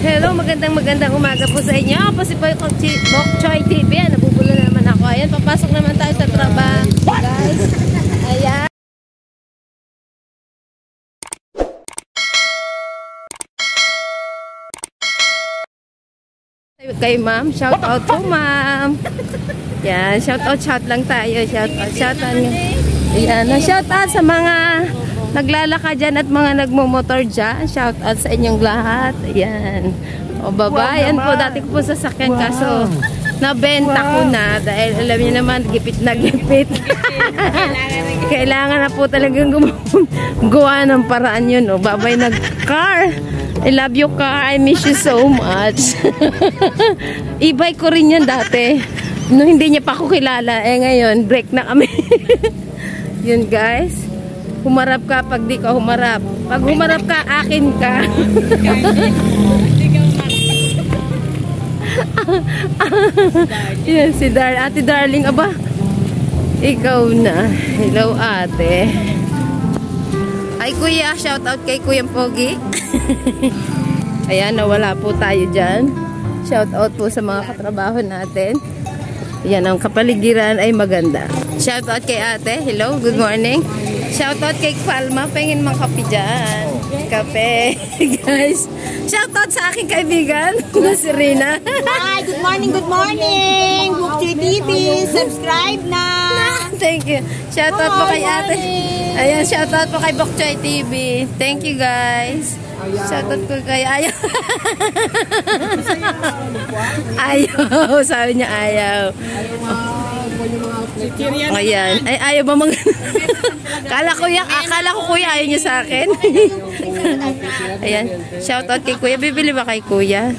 Hello, magandang umaga po sa inyo. Ako po si Bok Choy TV. Nabubulo na naman ako. Ayan, papasok naman tayo sa trabaho, guys. Ayan. Kay ma'am, shout out po ma'am. Yan, shout lang tayo. Shout out. Ayan, shout out sa mga naglalakad dyan at mga nagmumotor dyan. Shout out sa inyong lahat. Ayan. O baba, yan po. Dati ko po sasakyan kaso nabenta ko na. Dahil alam niyo naman, gipit na gipit. Kailangan na po talagang gumawa ng paraan yun. O babay nag-car. I love you car. I miss you so much. E-bike ko rin yan dati. No, hindi niya pa ako kilala. Eh ngayon, break na kami. Yun guys. Humarap ka pag di ka humarap. Pag humarap ka, akin ka. Yan si Ate Darling. Aba, ikaw na. Hello ate. Ay kuya, shout out kay Kuyang Pogi. Ayan, nawala po tayo dyan. Shout out po sa mga katrabaho natin. Yan, ang kapaligiran ay maganda. Shout out kay ate. Hello, good morning. Shout out kay Palma. Pengin mang kape dyan. Kape. Guys, shout out sa aking kaibigan na si Rina. Hi, good morning, good morning. Bok Choy TV, subscribe na. Thank you. Shout out po kay ate. Ayan, shout out po kay Bok Choy TV. Thank you guys. Shout out ko kay Ayaw. Ayaw. Sabi niya ayaw. Oh, ayan. Ay, ayaw ba mga... Akala ko kuya ayaw niya sa akin. Ayan. Shout out kay kuya. Bibili ba kay kuya?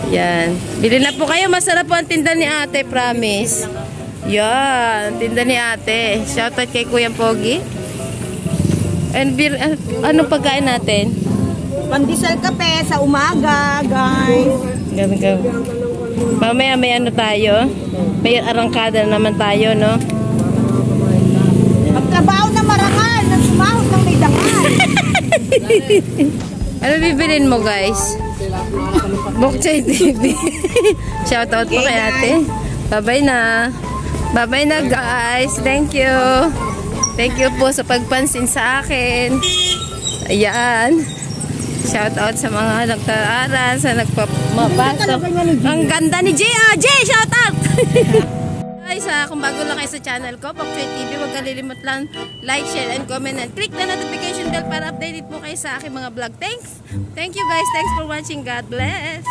Yan. Bili na po kayo. Masarap po ang tinda ni ate. Promise. Yan. Tinda ni ate. Shout out kay Kuyang Pogi. And anong pagkain natin? Pandesal kape sa umaga, guys. Gabi. Mamaya may ano tayo? May arangkada naman tayo, no? Magtrabaho na marangal, nang sumahod ng may dangal. Ano bibilin mo, guys? Bok Choy TV. Shout out po kay ate. Bye-bye na. Bye-bye na, guys. Thank you. Thank you po sa pagpansin sa akin. Ayan. Shout out sa mga nagkaaral, sa nagpapasok. Ang ganda ni Jay. Jay, shout out! Guys, kung bago lang kayo sa channel ko, Bok Choy TV, huwag kalilimot lang like, share, and comment. And click the notification bell para updated po kayo sa aking mga vlog. Thank you guys. Thanks for watching. God bless.